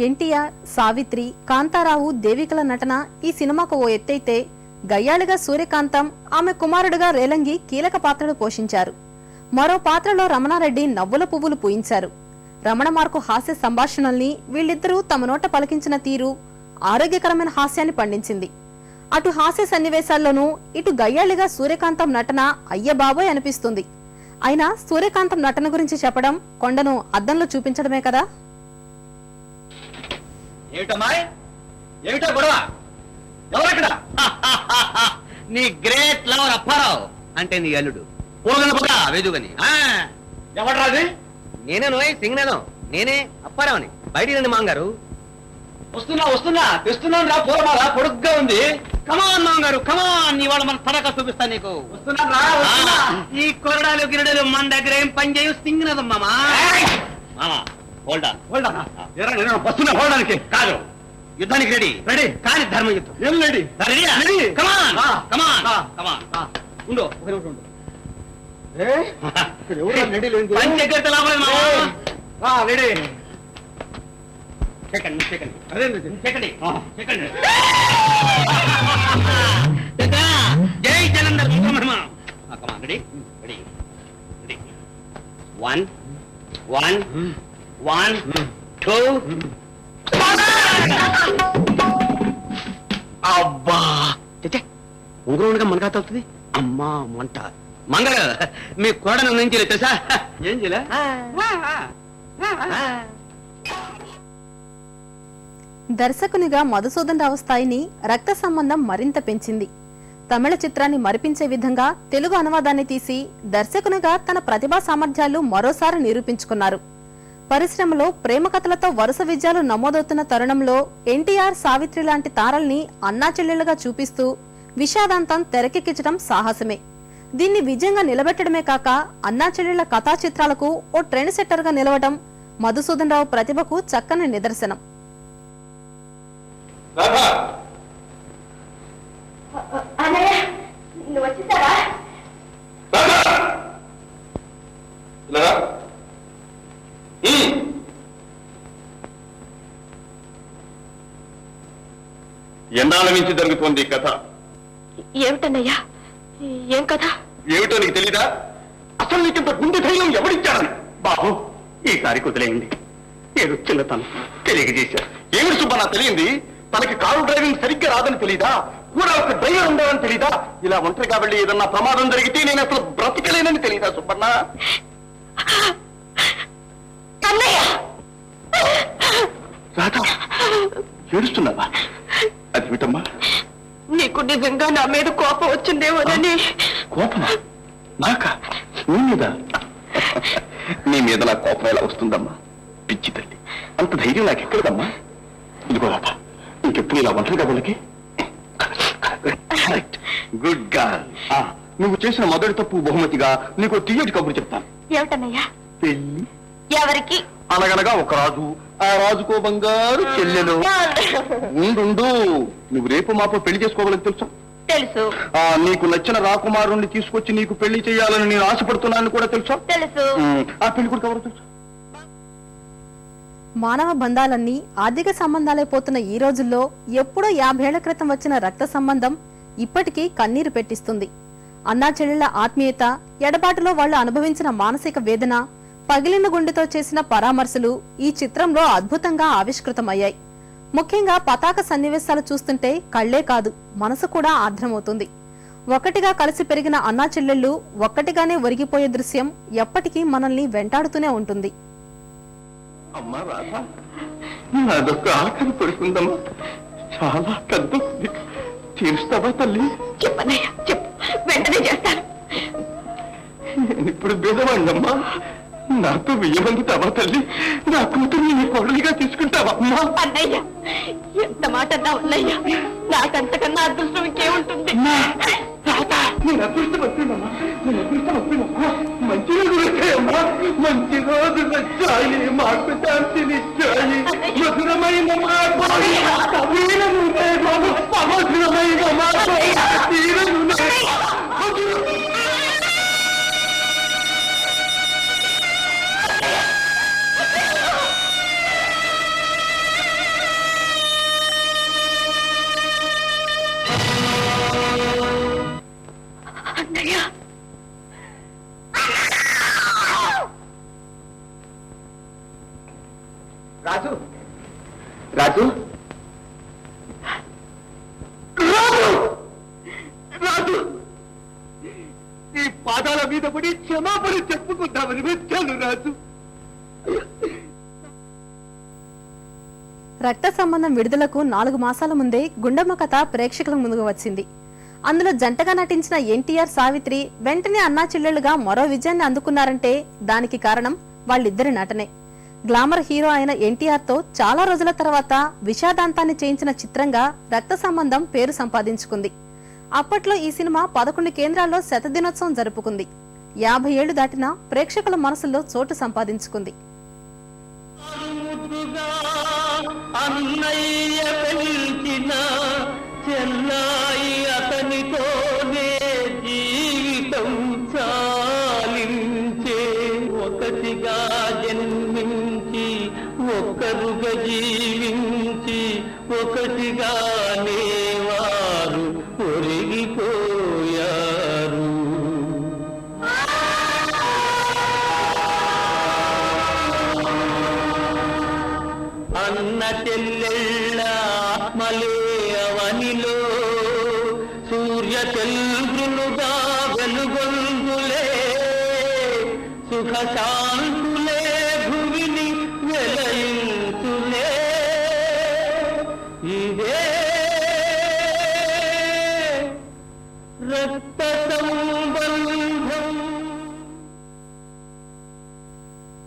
ఎన్టీఆర్, సావిత్రి, కాంతారావు, దేవికల నటన ఈ సినిమాకు ఓ ఎత్తైతే గయ్యాళిగా సూర్యకాంతం, ఆమె కుమారుడుగా రేలంగి కీలక పాత్రలు పోషించారు. మరో పాత్రలో రమణారెడ్డి నవ్వుల పువ్వులు పూయించారు. రమణ మార్కు హాస్య సంభాషణల్ని వీళ్ళిద్దరూ తమ నోట పలికించిన తీరు ఆరోగ్యకరమైన హాస్యాన్ని పండించింది. అటు హాస్య సన్నివేశాల్లోనూ ఇటు గయ్యాళిగా సూర్యకాంతం నటన అయ్యబాబోయ్ అనిపిస్తుంది. అయినా సూర్యకాంతం నటన గురించి చెప్పడం కొండను అద్దంలో చూపించడమే కదా. నీ గ్రేట్ లవర్ అప్పారావు అంటే నీ అల్లుడు వేదుగని. ఎవడ్రాది? నేనే నోయ్ సింగనేను, నేనే అప్పారావుని. బయటికి రండి మాంగారు. వస్తున్నా తెస్తున్నాను రా. పూలమాల పొడుగ్గా ఉంది. కమాన్ మాంగారు కమాన్, ఇవాళ మన తడక చూపిస్తా నీకు. ఈ కొరడాలు గిరడలు మన దగ్గర ఏం పని చేయు. సింగనదం మామా. వస్తున్నా హోల్డానికి కాదు, యుద్ధానికి రెడీ రెడీ కానీ ధర్మ యుద్ధం. ఏం రెడీ? కమాన్ కమాన్ కమాన్. ఉండు ఉండు. పంచగట్ట లాభం రెడీ. సెకండ్ జై Jalandhar Subrahmanyam. Come on ready ready ready. 1 1 1 2. అబ్బా ఉంగరంగా మన కాత అవుతుంది. అమ్మా మంట మంగళ మీ కోడను ఏం చేయలేదు తెలుసా? ఏం చేయలే? దర్శకునిగా మధుసూదన్ రావు స్థాయిని రక్త సంబంధం మరింత పెంచింది. తమిళ చిత్రాన్ని మరిపించే విధంగా తెలుగు అనువాదాన్ని తీసి దర్శకునిగా తన ప్రతిభా సామర్థ్యాలు మరోసారి నిరూపించుకున్నారు. పరిశ్రమలో ప్రేమ కథలతో వరుస విజయాలు నమోదవుతున్న తరుణంలో ఎన్టీఆర్, సావిత్రి లాంటి తారల్ని అన్నా చెల్లెళ్లుగా చూపిస్తూ విషాదాంతం తెరకెక్కించడం సాహసమే. దీన్ని విజయంగా నిలబెట్టడమే కాక అన్నా చెల్లెళ్ల కథా చిత్రాలకు ఓ ట్రెండ్ సెట్టర్ గా నిలవడం మధుసూదన్ రావు ప్రతిభకు చక్కని నిదర్శనం. ఎన్నాళ్ళ నుంచి జరుగుతోంది కథ? ఏమిటన్నయ్యా, ఏం కథ? ఏమిటో నీకు తెలీదా? అసలు నీకింత గుండె ధైర్యం ఎవరిచ్చారని? బాబు, ఈసారి కుదిలేయండి. ఏదో చిన్నతనం తెలియజేశారు. ఏమిటి సుబ్బన్న తెలియంది? తనకి కారు డ్రైవింగ్ సరిగ్గా రాదని తెలీదా? కూడా ఒక డ్రైవర్ ఉండాలని తెలీదా? ఇలా ఒంటరిగా వెళ్ళి ఏదన్నా ప్రమాదం జరిగితే నేను అసలు బ్రతికలేనని తెలీదా సుబ్బన్న? రాధా, ఏడుస్తున్నావా? అదేమిటమ్మా? నీకు నిజంగా నా మీద కోపం వచ్చిందేమోనని. కోపమా? నాకా? నీ మీద? నీ మీద నా కోపం ఎలా వస్తుందమ్మా? పిచ్చి తల్లి, అంత ధైర్యం నాకెక్కడదమ్మా. ఇదిగో రాధా, ఇంకెప్పుడు ఇలా ఒంటరిగా వెళ్ళకి. Good girl. నువ్వు చేసిన మొదటి తప్పు బహుమతిగా నీకు తీయటి కబురు చెప్తాను. ఏమిటన్నయ్యా? పెళ్లి. ఎవరికి? అనగనగా ఒక రాజు, ఆ రాజుకో బంగారు చెల్లెలు. ఉండు, నువ్వు రేపు మాపో పెళ్లి చేసుకోవాలని తెలుసా? తెలుసు. నీకు నచ్చిన రాకుమారుణ్ణి తీసుకొచ్చి నీకు పెళ్లి చేయాలని నేను ఆశపడుతున్నాను కూడా తెలుసా? తెలుసు. ఆ పెళ్లి కూడా ఎవరు తెలుసా? మానవ బంధాలన్నీ ఆర్థిక సంబంధాలైపోతున్న ఈ రోజుల్లో ఎప్పుడో 50 ఏళ్ల క్రితం వచ్చిన రక్త సంబంధం ఇప్పటికీ కన్నీరు పెట్టిస్తుంది. అన్నా చెల్లెళ్ల ఆత్మీయత, ఎడబాటులో వాళ్లు అనుభవించిన మానసిక వేదన, పగిలిన గుండెతో చేసిన పరామర్శలు ఈ చిత్రంలో అద్భుతంగా ఆవిష్కృతమయ్యాయి. ముఖ్యంగా పతాక సన్నివేశాలు చూస్తుంటే కళ్లే కాదు, మనసు కూడా ఆర్ద్రమవుతుంది. ఒక్కటిగా కలిసి పెరిగిన అన్నా చెల్లెళ్లు ఒక్కటిగానే ఒరిగిపోయే దృశ్యం ఎప్పటికీ మనల్ని వెంటాడుతూనే ఉంటుంది. అమ్మా రాధా, నాదొక్క ఆకలి కొడుకుందమ్మా. చాలా కద్దుకుంది. తీరుస్తావా తల్లి? చెప్పన్నయ్యా, చెప్పు, వెంటనే చేస్తాను. నేను ఇప్పుడు బీదవాడినమ్మా. నాతో వెయ్యమందుతావా తల్లి? నా కూతుర్ని నీ కొడలిగా తీసుకుంటావా అమ్మా? అన్నయ్య, ఎంత మాట అన్నావు అన్నయ్య. నాకంతకన్నా అదృష్టం ఇంకేముంటుంది? నేను అదృష్టం వచ్చిందమ్మా, నేను అదృష్టం వచ్చిందమ్మా. మంచి రోజులు వచ్చాయమ్మా, మంచి రోజులు వచ్చాయి. మాకు శాంతినిచ్చాయి. మధురమైన మాట, కవిన నూనె, మధురమైన మాట, తీర నూనె. రాజు రాజు రాజు రాజు ఈ పాదాల మీద పడి క్షమాపణ చెప్పుకుందామని వచ్చాను రాజు. రక్త సంబంధం విడుదలకు 4 మాసాల ముందే గుండమ్మ కథ ప్రేక్షకుల ముందుకు వచ్చింది. అందులో జంటగా నటించిన ఎన్టీఆర్, సావిత్రి వెంటనే అన్నా చెల్లెళ్లుగా మరో విజయాన్ని అందుకున్నారంటే దానికి కారణం వాళ్ళిద్దరి నటనే. గ్లామర్ హీరో అయిన ఎన్టీఆర్ తో చాలా రోజుల తర్వాత విషాదాంతాన్ని చేయించిన చిత్రంగా రక్త సంబంధం పేరు సంపాదించుకుంది. అప్పట్లో ఈ సినిమా 11 కేంద్రాల్లో శతదినోత్సవం జరుపుకుంది. 50 ఏళ్లు దాటినా ప్రేక్షకుల మనసుల్లో చోటు సంపాదించుకుంది. అన్నయ్య పెంచిన చెన్నాయి అతనితోనే జీవితం చాలించే, ఒకటిగా జన్మించి ఒక్కరుగా జీవించి ఒకటిగానే వారు ఒరిగిపోయారు. అన్న చెల్లెళ్ళ ఆత్మలే అవనిలో సూర్య చంద్రులుగా వెలుగొందులే, సుఖ